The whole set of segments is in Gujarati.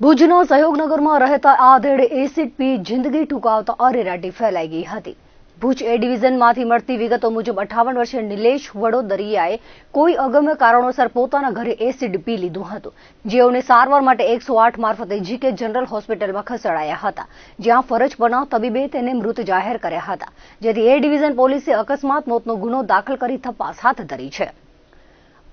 ભુજના સહયોગનગરમાં રહેતા આધેડે એસિડ પી જિંદગી ટૂંકાવતા અરેરાટી ફેલાઈ ગઈ હતી। ભુજ એ ડિવિઝનમાંથી મળતી વિગતો મુજબ 58 વર્ષીય નિલેશ વડોદરિયાએ કોઈ અગમ્ય કારણોસર પોતાના ઘરે એસિડ પી લીધું હતું, જેઓને સારવાર માટે 108 મારફતે જીકે જનરલ હોસ્પિટલમાં ખસેડાયા હતા, જ્યાં ફરજ પરના તબીબે તેને મૃત જાહેર કર્યા હતા, જેથી એ ડિવિઝન પોલીસે અકસ્માત મોતનો ગુનો દાખલ કરી તપાસ હાથ ધરી છે।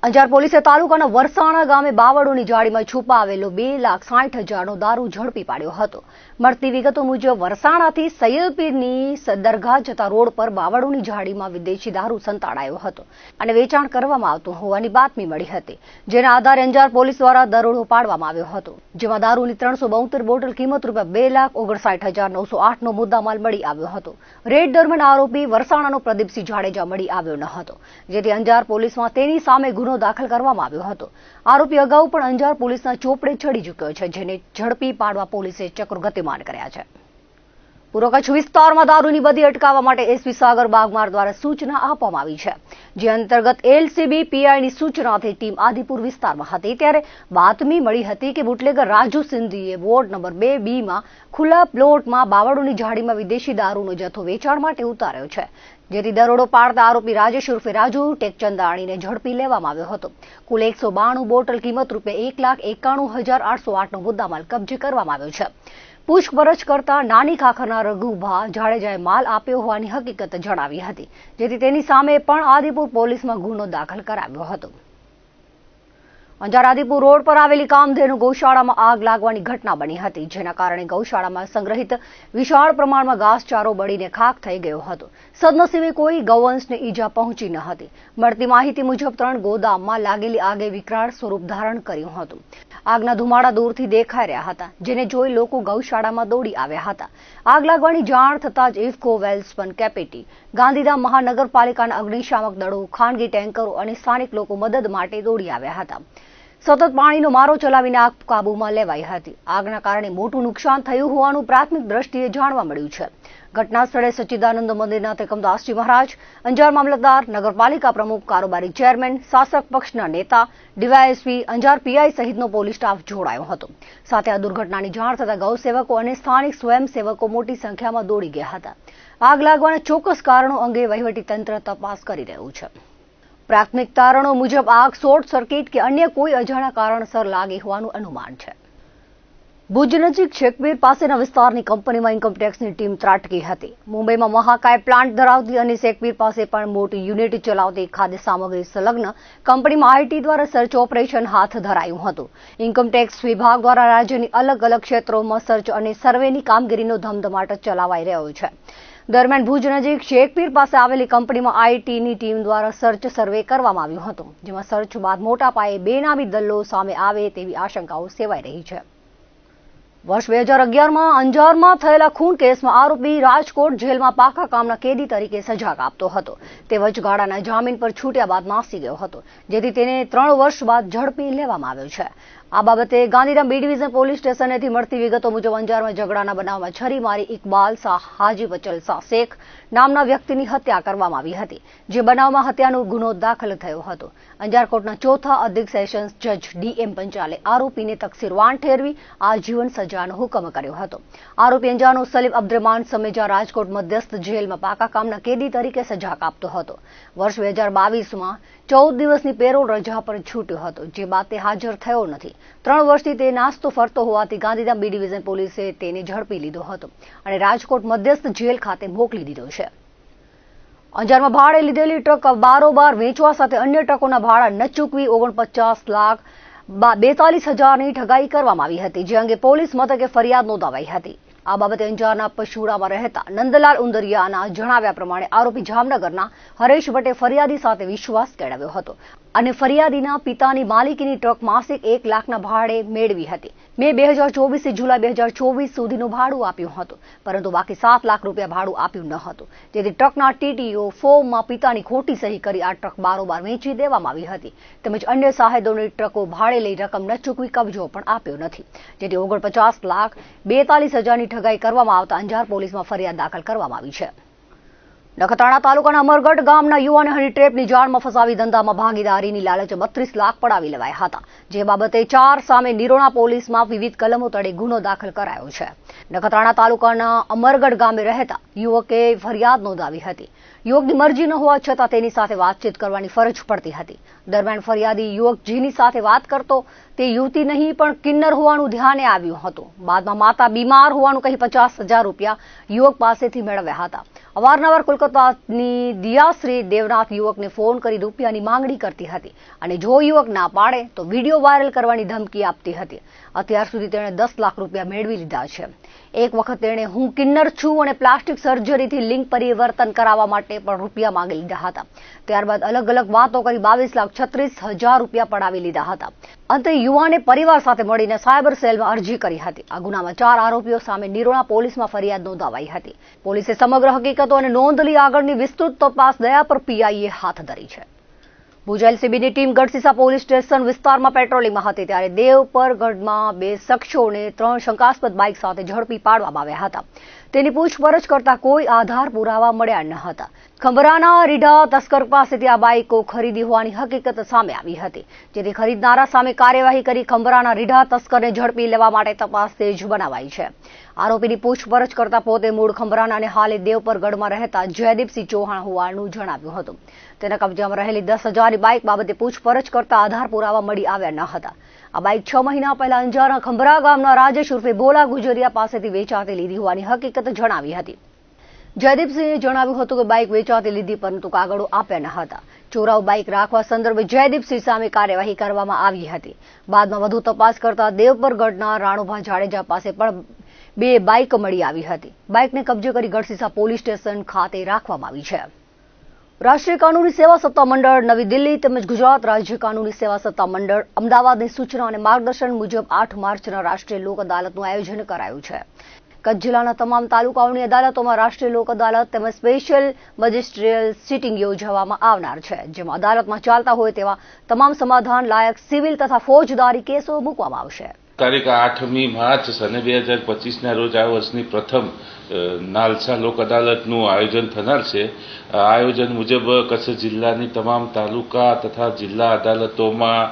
અંજાર પોલીસે તાલુકાના વરસાણા ગામે બાવળોની જાળીમાં છુપાવેલો 2,60,000નો દારૂ ઝડપી પાડ્યો હતો। મળતી વિગતો મુજબ વરસાણાથી સૈયદપીરની દરગાહ જતા રોડ પર બાવળોની જાળીમાં વિદેશી દારૂ સંતાડાયો હતો અને વેચાણ કરવામાં આવતું હોવાની બાતમી મળી હતી, જેના આધારે અંજાર પોલીસ દ્વારા દરોડો પાડવામાં આવ્યો હતો, જેમાં દારૂની 372 બોટલ કિંમત ₹2,59,908નો મુદ્દામાલ મળી આવ્યો હતો। રેડ દરમિયાન આરોપી વરસાણાનો પ્રદીપસિંહ જાડેજા મળી આવ્યો ન હતો, જેથી અંજાર પોલીસમાં તેની સામે ગુનો દાખલ કરવામાં આવ્યો હતો। આરોપી અગાઉ પણ અંજાર પોલીસના ચોપડે ચડી ચૂક્યો છે, જેને ઝડપી પાડવા પોલીસે ચક્રો ગતિમાન કર્યા છે। પૂર્વ કચ્છ વિસ્તારમાં દારૂની બદી અટકાવવા માટે એસપી સાગર બાગમાર દ્વારા સૂચના આપવામાં આવી છે, જે અંતર્ગત એલસીબી પીઆઈની સૂચનાથી ટીમ આદિપુર વિસ્તારમાં હતી, ત્યારે બાતમી મળી હતી કે બુટલેગર રાજુ સિંધીએ વોર્ડ નંબર 2B માં ખુલ્લા પ્લોટમાં બાવળોની જાળીમાં વિદેશી દારૂનો જથ્થો વેચાણ માટે ઉતાર્યો છે, જેથી દરોડો પાડતા આરોપી રાજેશ ઉર્ફે રાજુ ટેકચંદાણીને ઝડપી લેવામાં આવ્યો હતો। કુલ 192 બોટલ કિંમત ₹1,91,808નો મુદ્દામાલ કબજે કરવામાં આવ્યો છે। પૂછપરછ કરતા નાની ખાખરના રઘુભા જાડેજાએ માલ આપ્યો હોવાની હકીકત જણાવી હતી, જેથી તેની સામે પણ આદિપુર પોલીસમાં ગુનો દાખલ કરાવ્યો હતો। અંજાર આદિપુર રોડ પર આવેલી કામધેનુ ગૌશાળામાં આગ લાગવાની ઘટના બની હતી, જેના કારણે ગૌશાળામાં સંગ્રહિત વિશાળ પ્રમાણમાં ઘાસચારો બળીને ખાખ થઈ ગયો હતો। સદનસીબે કોઈ ગૌવંશને ઈજા પહોંચી ન હતી। મળતી માહિતી મુજબ 3 ગોદામમાં લાગેલી આગે વિકરાળ સ્વરૂપ ધારણ કર્યું હતું। આગના ધુમાડા દૂરથી દેખાઈ રહ્યા હતા, જેને જોઈ લોકો ગૌશાળામાં દોડી આવ્યા હતા। આગ લાગવાની જાણ થતાં જ ઇફકો વેલ્સપન કેપેટી, ગાંધીધામ મહાનગરપાલિકાના અગ્નિશામક દળો, ખાનગી ટેન્કરો અને સ્થાનિક લોકો મદદ માટે દોડી આવ્યા હતા। સતત પાણીનો મારો ચલાવીને આગ કાબૂમાં લેવાઈ હતી। આગના કારણે મોટું નુકસાન થયું હોવાનું પ્રાથમિક દ્રષ્ટિએ જાણવા મળ્યું છે। ઘટના સ્થળે સચ્ચિદાનંદ મંદિરના તેકમદાસજી મહારાજ, અંજાર મામલતદાર, નગરપાલિકા પ્રમુખ, કારોબારી ચેરમેન, શાસક પક્ષના નેતા, ડીવાયએસપી, અંજાર પીઆઈ સહિતનો પોલીસ સ્ટાફ જોડાયો હતો। સાથે આ દુર્ઘટનાની જાણ થતાં ગૌસેવકો અને સ્થાનિક સ્વયંસેવકો મોટી સંખ્યામાં દોડી ગયા હતા। આગ લાગવાના ચોક્કસ કારણો અંગે વહીવટીતંત્ર તપાસ કરી રહ્યું છે। પ્રાથમિક તારણો મુજબ આગ શોર્ટ સર્કિટ કે અન્ય કોઈ અજાણ્યા કારણસર લાગી હોવાનું અનુમાન છે। ભુજ નજીક શેખપીર પાસેના વિસ્તારની કંપનીમાં ઇન્કમટેક્સની ટીમ ત્રાટકી હતી। મુંબઈમાં મહાકાય પ્લાન્ટ ધરાવતી અને શેખપીર પાસે પણ મોટી યુનિટ ચલાવતી ખાદ્ય સામગ્રી સંલગ્ન કંપનીમાં આઈટી દ્વારા સર્ચ ઓપરેશન હાથ ધરાયું હતું। ઇન્કમટેક્સ વિભાગ દ્વારા રાજ્યની અલગ અલગ ક્ષેત્રોમાં સર્ચ અને સર્વેની કામગીરીનો ધમધમાટ ચલાવાઈ રહ્યો છે। દરમિયાન ભુજ નજીક શેખપીર પાસે આવેલી કંપનીમાં આઈટીની ટીમ દ્વારા સર્ચ સર્વે કરવામાં આવ્યું હતું, જેમાં સર્ચ બાદ મોટા પાયે બેનામી દલ્લો સામે આવે તેવી આશંકાઓ સેવાઈ રહી છે। વર્ષ 2011માં અંજારમાં થયેલા ખૂન કેસમાં આરોપી રાજકોટ જેલમાં પાકા કામના કેદી તરીકે સજા કાપતો હતો। તે વચગાળાના જામીન પર છૂટ્યા બાદ નાસી ગયો હતો, જેથી તેને 3 વર્ષ બાદ ઝડપી લેવામાં આવ્યો છે। આ બાબતે ગાંધીધામ બી ડિવિઝન પોલીસ સ્ટેશનેથી મળતી વિગતો મુજબ અંજારમાં ઝઘડાના બનાવમાં છરી મારી ઇકબાલ શાહ હાજી વચલ શાહ શેખ નામના વ્યક્તિની હત્યા કરવામાં આવી હતી, જે બનાવમાં હત્યાનો ગુનો દાખલ થયો હતો। અંજાર કોર્ટના ચોથા અધિક સેશન્સ જજ ડીએમ પંચાલે આરોપીને તકસીરવાન ઠેરવી આજીવન સજાનો હુકમ કર્યો હતો। આરોપી અંજારનો સલીમ અબ્દુરમાન સમેજા રાજકોટ મધ્યસ્થ જેલમાં પાકા કામના કેદી તરીકે સજા કાપતો હતો। વર્ષ 2022માં 14 દિવસની પેરોલ રજા પર છૂટ્યો હતો, જે બાદ તે હાજર થયો નથી। 3 વર્ષથી તે નાસ્તો ફરતો હોવાથી ગાંધીધામ બી ડિવિઝન પોલીસે તેને ઝડપી લીધો હતો અને રાજકોટ મધ્યસ્થ જેલ ખાતે મોકલી દીધો છે। અંજારમાં ભાડે લીધેલી ટ્રક બારોબાર વેચવા સાથે અન્ય ટ્રકોના ભાડા ન ચૂકવી 49,42,000ની ઠગાઈ કરવામાં આવી હતી, જે અંગે પોલીસ મથકે ફરિયાદ નોંધાવાઈ હતી। આ બાબતે અંજારના પશુડામાં રહેતા નંદલાલ ઉંદરિયાના જણાવ્યા પ્રમાણે આરોપી જામનગરના હરેશ ભટ્ટે ફરિયાદી સાથે વિશ્વાસ કેળવ્યો હતો અને ફરિયાદીના પિતાની માલિકીની ટ્રક માસિક 1 લાખના ભાડે મેળવી હતી। મે 2024 થી જુલાઈ 2024 સુધીનું ભાડું આપ્યું હતું, પરંતુ બાકી 7 લાખ રૂપિયા ભાડું આપ્યું ન હતું, જેથી ટ્રકના ટીટીઓ ફોર્મમાં પિતાની ખોટી સહી કરી આ ટ્રક બારોબાર વેચી દેવામાં આવી હતી, તેમજ અન્ય સાહેદોની ટ્રકો ભાડે લઈ રકમ ન ચૂકવી કબજો પણ આપ્યો નથી, જેથી 49,42,000ની ઠગાઈ કરવામાં આવતા અંજાર પોલીસમાં ફરિયાદ દાખલ કરવામાં આવી છે। નખત્રાણા તાલુકાના અમરગઢ ગામના યુવાને હની ટ્રેપની જાળમાં ફસાવી ધંધામાં ભાગીદારીની લાલચે 32 લાખ પડાવી લેવાયા હતા. જે બાબતે 4 સામે નિરોણા પોલીસમાં વિવિધ કલમો તળે ગુનો દાખલ કરાયો છે. નખત્રાણા તાલુકાના અમરગઢ ગામે રહેતા યુવકે ફરિયાદ નોંધાવી હતી. યુવકની મરજી ન હોવા છતાં તેની સાથે વાતચીત કરવાની ફરજ પડતી હતી. દરમિયાન ફરિયાદી યુવક જેની સાથે વાત કરતો તે યુવતી નહીં પણ કિન્નર હોવાનું ધ્યાને આવ્યું હતું. બાદમાં માતા બીમાર હોવાનું કહી 50,000 રૂપિયા યુવક પાસેથી મેળવ્યા હતા. અવારનવાર કોલકાતાની દિયાશ્રી દેવનાથ યુવકને ફોન કરી રૂપિયાની માંગણી કરતી હતી અને જો યુવક ના પાડે તો વિડીયો વાયરલ કરવાની ધમકી આપતી હતી. અત્યાર સુધી તેણે 10 લાખ રૂપિયા મેળવી લીધા છે. એક વખત તેણે હું કિન્નર છું અને પ્લાસ્ટિક સર્જરીથી લિંગ પરિવર્તન કરાવવા માટે પણ રૂપિયા માંગી લીધા હતા. ત્યારબાદ અલગ અલગ વાતો કરી 22,36,000 રૂપિયા પડાવી લીધા હતા. અંતે યુવાને પરિવાર સાથે મળીને સાયબર સેલમાં અરજી કરી હતી. આ ગુનામાં 4 આરોપીઓ સામે નિરોણા પોલીસમાં ફરિયાદ નોંધાવાઈ હતી. પોલીસે સમગ્ર હકીકતો અને નોંધ લઈ આગળની વિસ્તૃત તપાસ દયાપર પીઆઈએ હાથ ધરી છે. ભુજ એલસીબીની ટીમ ગઢસીસા પોલીસ સ્ટેશન વિસ્તારમાં પેટ્રોલિંગમાં હતી ત્યારે દેવપરગઢમાં 2 શખ્સોને 3 શંકાસ્પદ બાઇક સાથે ઝડપી પાડવામાં આવ્યા હતા. તેની પૂછપરછ કરતા કોઈ આધાર પુરાવા મળ્યા ન હતા. ખંભરાના રીઢા તસ્કર પાસેથી આ બાઇકો ખરીદી હોવાની હકીકત સામે આવી હતી. જેથી ખરીદનારા સામે કાર્યવાહી કરી ખંભરાના રીઢા તસ્કરને ઝડપી લેવા માટે તપાસ તેજ બનાવાઈ છે. આરોપીની પૂછપરછ કરતા પોતે મૂળ ખંભરાના અને હાલે દેવપરગઢમાં રહેતા જયદીપસિંહ ચૌહાણ હોવાનું જણાવ્યું હતું. તેના કબજામાં રહેલી 10,000ની બાઇક બાબતે પૂછપરછ કરતા આધાર પુરાવા મળી આવ્યા ન હતા. આ બાઇક 6 મહિના પહેલા અંજારના ખંભરા ગામના રાજેશ ઉર્ફે ભોલા ગુજરિયા પાસેથી વેચાતી લીધી હોવાની હકીકત જણાવી હતી. જયદીપસિંહે જણાવ્યું હતું કે બાઇક વેચાતી લીધી પરંતુ કાગળો આપ્યા ન હતા. ચોરાઉ બાઇક રાખવા સંદર્ભે જયદીપસિંહ સામે કાર્યવાહી કરવામાં આવી હતી. બાદમાં વધુ તપાસ કરતા દેવપરગઢના રાણુભા જાડેજા પાસે પણ 2 બાઇક મળી આવી હતી. બાઇકને કબજે કરી ગઢસીસા પોલીસ સ્ટેશન ખાતે રાખવામાં આવી છે. રાષ્ટ્રીય કાનૂની સેવા સત્તા મંડળ નવી દિલ્હી તેમજ ગુજરાત રાજ્ય કાનૂની સેવા સત્તા મંડળ અમદાવાદની સૂચના અને માર્ગદર્શન મુજબ 8 માર્ચના રાષ્ટ્રીય લોક અદાલતનું આયોજન કરાયું છે. કચ્છ જિલ્લાના તમામ તાલુકાઓની અદાલતોમાં રાષ્ટ્રીય લોક અદાલત તેમજ સ્પેશિયલ મજિસ્ટ્રીયલ સિટિંગ યોજવામાં આવનાર છે. જેમાં અદાલતમાં ચાલતા હોય તેવા તમામ સમાધાન લાયક સિવિલ તથા ફોજદારી કેસો મૂકવામાં આવશે. તારીખ 8મી માર્ચ સને 2025ના રોજ આ વર્ષની પ્રથમ નાલસા લોક અદાલતનું આયોજન થનાર છે. આ આયોજન મુજબ કચ્છ જિલ્લાની તમામ તાલુકા તથા જિલ્લા અદાલતોમાં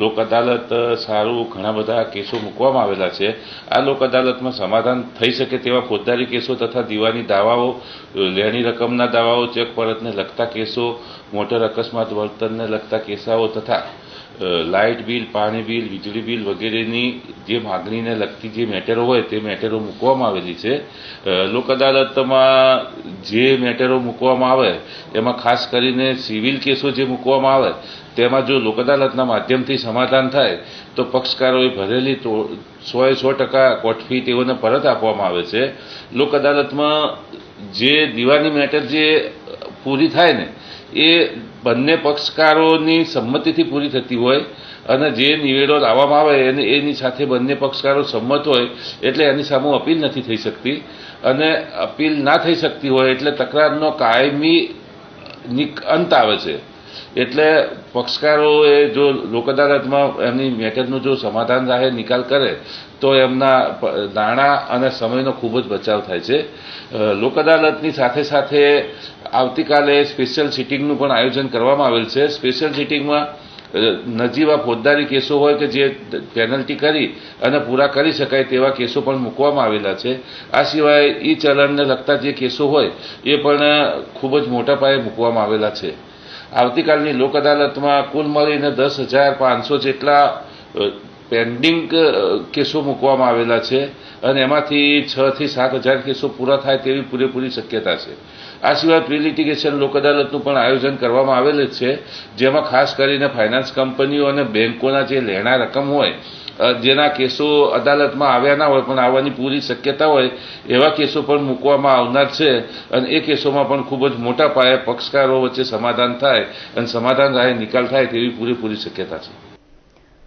લોક અદાલત સારું ઘણા બધા કેસો મૂકવામાં આવેલા છે. આ લોક અદાલતમાં સમાધાન થઈ શકે તેવા ફોજદારી કેસો તથા દીવાની દાવાઓ, લેણી રકમના દાવાઓ, ચેક પરતને લગતા કેસો, મોટર અકસ્માત વર્તનને લગતા કેસાઓ તથા લાઇટ બિલ, પાણી બિલ, વીજળી બિલ વગેરેની જે માગણીને લગતી જે મેટરો હોય તે મેટરો મૂકવામાં આવેલી છે. લોક અદાલતમાં જે મેટરો મૂકવામાં આવે એમાં ખાસ કરીને સિવિલ કેસો જે મૂકવામાં આવે તેમાં જો લોક અદાલતના માધ્યમથી સમાધાન થાય તો પક્ષકારોએ ભરેલી 100% કોર્ટ ફી તેઓને પરત આપવામાં આવે છે. લોક અદાલતમાં જે દીવાની મેટર જે પૂરી થાય ને એ બંને પક્ષકારોની સંમતિથી પૂરી થતી હોય અને જે નિવેડો લાવવામાં આવે એની સાથે બંને પક્ષકારો સંમત હોય એટલે એની સામે અપીલ નથી થઈ શકતી અને અપીલ ના થઈ શકતી હોય એટલે તકરારનો કાયમી અંત આવે છે. એટલે પક્ષકારોએ જો લોક અદાલતમાં એમની મેટરનું જો સમાધાન રાહે નિકાલ કરે તો એમના નાણાં અને સમયનો ખૂબ જ બચાવ થાય છે. લોક અદાલતની સાથે સાથે આવતીકાલે સ્પેશિયલ સિટિંગનું પણ આયોજન કરવામાં આવેલ છે. સ્પેશિયલ સિટિંગમાં નજીવા ફોજદારી કેસો હોય કે જે પેનલ્ટી કરી અને પૂરા કરી શકાય તેવા કેસો પણ મૂકવામાં આવેલા છે. આ સિવાય ઈ ચલણને લગતા જે કેસો હોય એ પણ ખૂબ જ મોટા પાયે મૂકવામાં આવેલા છે. આવતીકાલની લોક અદાલતમાં કુલ મળીને 10,500 જેટલા પેન્ડિંગ કેસો મૂકવામાં આવેલા છે અને એમાંથી 6,000 થી 7,000 કેસો પૂરા થાય તેવી પૂરેપૂરી શક્યતા છે. આ સિવાય પ્રી લિટિગેશન લોક અદાલતનું પણ આયોજન કરવામાં આવેલ છે, જેમાં ખાસ કરીને ફાઇનાન્સ કંપનીઓ અને બેંકોના જે લેણા રકમ હોય જેના કેસો અદાલતમાં આવ્યા ના હોય પણ આવવાની પૂરી શક્યતા હોય એવા કેસો પણ મૂકવામાં આવનાર છે અને એ કેસોમાં પણ ખૂબ જ મોટા પાયે પક્ષકારો વચ્ચે સમાધાન થાય અને સમાધાન રાહે નિકાલ થાય તેવી પૂરેપૂરી શક્યતા છે.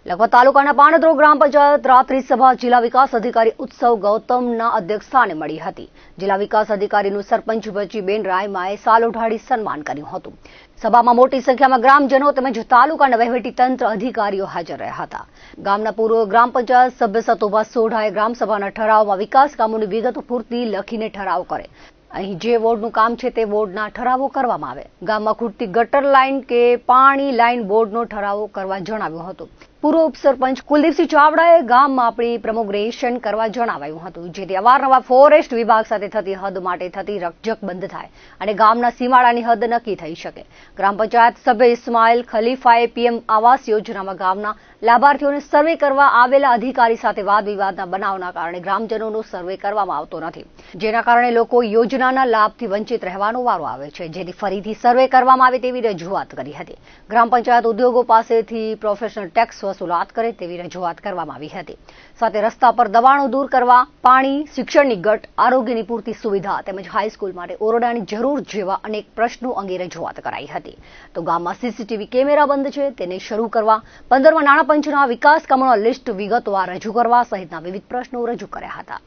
લખપત તાલુકાના પાણદ્રો ગ્રામ પંચાયત રાત્રિ સભા જિલ્લા વિકાસ અધિકારી ઉત્સવ ગૌતમના અધ્યક્ષસ્થાને મળી હતી. જિલ્લા વિકાસ અધિકારીનું સરપંચ બચીબેન રાયમાએ સાલ ઓઢાડી સન્માન કર્યું હતું. સભામાં મોટી સંખ્યામાં ગ્રામજનો તેમજ તાલુકાના વહીવટીતંત્ર અધિકારીઓ હાજર રહ્યા હતા. ગામના પૂર્વ ગ્રામ પંચાયત સભ્ય સતોભા સોઢાએ ગ્રામસભાના ઠરાવમાં વિકાસ કામોની વિગતો પૂરતી લખીને ઠરાવ કરે અહીં જે વોર્ડનું કામ છે તે વોર્ડના ઠરાવો કરવામાં આવે. ગામમાં ખૂટતી ગટર લાઇન કે પાણી લાઇન બોર્ડનો ઠરાવો કરવા જણાવ્યું હતું. પૂર્વ ઉપસરપંચ કુલદીપસિંહ ચાવડાએ ગામમાં આપણી પ્રમોગ્રેશન કરવા જણાવાયું હતું, જેથી અવારનવાર ફોરેસ્ટ વિભાગ સાથે થતી હદ માટે થતી રકઝક બંધ થાય અને ગામના સીમાડાની હદ નક્કી થઈ શકે. ગ્રામ પંચાયત સભ્ય ઇસ્માઇલ ખલીફાએ પીએમ આવાસ યોજનામાં ગામના લાભાર્થીઓને સર્વે કરવા આવેલા અધિકારી સાથે વાદ વિવાદના બનાવના કારણે ગ્રામજનોનો સર્વે કરવામાં આવતો નથી, જેના કારણે લોકો યોજનાના લાભથી વંચિત રહેવાનો વારો આવે છે, જેથી ફરીથી સર્વે કરવામાં આવે તેવી રજૂઆત કરી હતી. ગ્રામ પંચાયત ઉદ્યોગો પાસેથી પ્રોફેશનલ ટેક્સ વસૂલાત કરે તેવી રજૂઆત કરવામાં આવી હતી. સાથે રસ્તા પર દબાણો દૂર કરવા, પાણી, શિક્ષણની ગટ, આરોગ્યની પૂરતી સુવિધા તેમજ હાઈસ્કૂલ માટે ઓરડાની જરૂર જેવા અનેક પ્રશ્નો અંગે રજૂઆત કરાઈ હતી. તો ગામમાં સીસીટીવી કેમેરા બંધ છે તેને શરૂ કરવા, 15મા નાણાં પંચના વિકાસ કામોના લિસ્ટ વિગતવાર રજૂ કરવા સહિતના વિવિધ પ્રશ્નો રજૂ કર્યા હતા.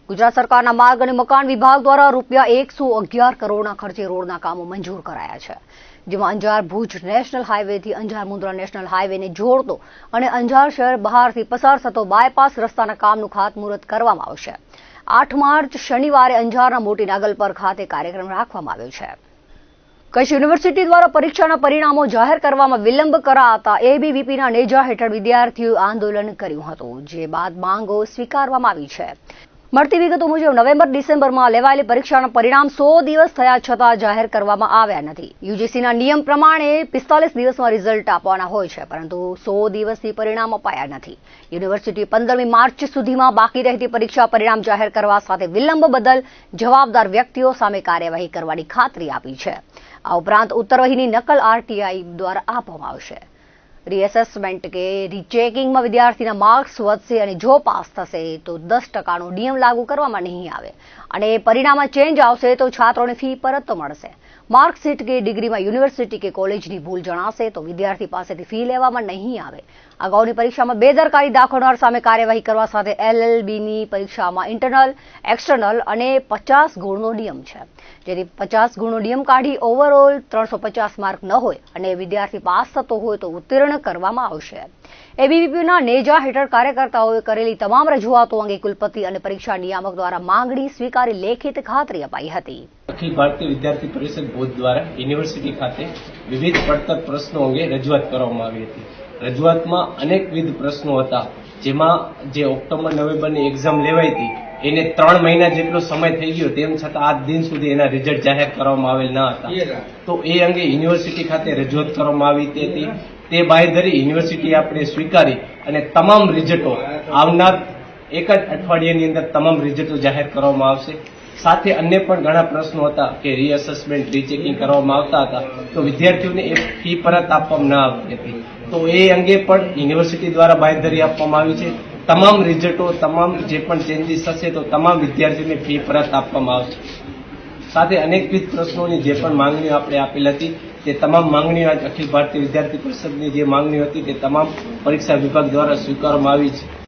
ગુજરાત સરકારના માર્ગ અને મકાન વિભાગ દ્વારા રૂપિયા 111 કરોડના ખર્ચે રોડના કામો મંજૂર કરાયા છે, જેમાં અંજાર ભુજ નેશનલ હાઈવેથી અંજાર મુન્દ્રા નેશનલ હાઈવેને જોડતો અને અંજાર શહેર બહારથી પસાર થતો બાયપાસ રસ્તાના કામનું ખાતમુહૂર્ત કરવામાં આવશે. 8 માર્ચ શનિવારે અંજારના મોટી નાગલપર ખાતે કાર્યક્રમ રાખવામાં આવ્યો છે. કચ્છ યુનિવર્સિટી દ્વારા પરીક્ષાના પરિણામો જાહેર કરવામાં વિલંબ કરાતા એબીવીપીના નેજા હેઠળ વિદ્યાર્થીઓએ આંદોલન કર્યું હતું, જે બાદ માંગો સ્વીકારવામાં આવી છે. મળતી વિગતો મુજબ નવેમ્બર-ડિસેમ્બરમાં લેવાયેલી પરીક્ષાના પરિણામ 100 દિવસ થયા છતાં જાહેર કરવામાં આવ્યા નથી. યુજીસીના નિયમ પ્રમાણે 45 દિવસમાં રિઝલ્ટ આપવાના હોય છે, પરંતુ 100 દિવસથી પરિણામ અપાયા નથી. યુનિવર્સિટીએ 15મી માર્ચ સુધીમાં બાકી રહેતી પરીક્ષા પરિણામ જાહેર કરવા સાથે વિલંબ બદલ જવાબદાર વ્યક્તિઓ સામે કાર્યવાહી કરવાની ખાતરી આપી છે. આ ઉપરાંત ઉત્તરવહીની નકલ આરટીઆઈ દ્વારા આપવામાં આવશે. રીએસેસમેન્ટ કે રીચેકિંગમાં વિદ્યાર્થીના માર્ક્સ વધશે અને જો પાસ થશે તો 10%નો નિયમ લાગુ કરવામાં નહીં આવે અને પરિણામમાં ચેન્જ આવશે તો છાત્રોને ફી પરત મળશે. માર્કશીટ કે ડિગ્રીમાં યુનિવર્સિટી કે કોલેજની ભૂલ જણાશે તો વિદ્યાર્થી પાસેથી ફી લેવામાં નહીં આવે. અગાઉની પરીક્ષામાં બેદરકારી દાખવનાર સામે કાર્યવાહી કરવા સાથે એલએલબીની પરીક્ષામાં ઇન્ટરનલ, એક્સટર્નલ અને 50 ગુણનો નિયમ છે, જેથી 50 ગુણનો નિયમ કાઢી ઓવરઓલ 350 માર્ક ન હોય અને વિદ્યાર્થી પાસ થતો હોય તો ઉત્તીર્ણ કરવામાં આવશે. એબીવીપીના નેજા હેઠળ કાર્યકર્તાઓએ કરેલી તમામ રજૂઆતો અંગે કુલપતિ અને પરીક્ષા નિયામક દ્વારા માંગણી સ્વીકારી લેખિત ખાતરી અપાઈ હતી. અખિલ ભારતીય વિદ્યાર્થી પરિષદ ભુજ દ્વારા યુનિવર્સિટી ખાતે વિવિધ પડતર પ્રશ્નો અંગે રજૂઆત કરવામાં આવી હતી. રજૂઆતમાં અનેકવિધ પ્રશ્નો હતા, જેમાં જે ઓક્ટોબર-નવેમ્બરની એક્ઝામ લેવાઈ હતી એને 3 મહિના જેટલો સમય થઈ ગયો, તેમ છતાં આજ દિન સુધી એના રિઝલ્ટ જાહેર કરવામાં આવેલ ન હતા. તો એ અંગે યુનિવર્સિટી ખાતે રજૂઆત કરવામાં આવી હતી. તે બાંયધરી યુનિવર્સિટીએ આપણે સ્વીકારી અને તમામ રિઝલ્ટો આવનાર એક જ અઠવાડિયાની અંદર તમામ રિઝલ્ટો જાહેર કરવામાં આવશે. સાથે અન્ય પણ ઘણા પ્રશ્નો હતા કે રીઅસેસમેન્ટ, રીચેકિંગ કરવામાં આવતા હતા તો વિદ્યાર્થીઓને એ ફી પરત આપવામાં ન આવતી હતી. તો એ અંગે પણ યુનિવર્સિટી દ્વારા બાંયધરી આપવામાં આવી છે. તમામ રિઝલ્ટો, તમામ જે પણ ચેન્જીસ થશે તો તમામ વિદ્યાર્થીઓને ફી પરત આપવામાં આવશે. સાથે અનેકવિધ પ્રશ્નોની જે પણ માંગણીઓ આપણે આપેલ હતી તે તમામ માંગણીઓ અખિલ ભારતીય વિદ્યાર્થી પરિષદની જે માંગણીઓ હતી તે તમામ પરીક્ષા વિભાગ દ્વારા સ્વીકારવામાં આવી છે.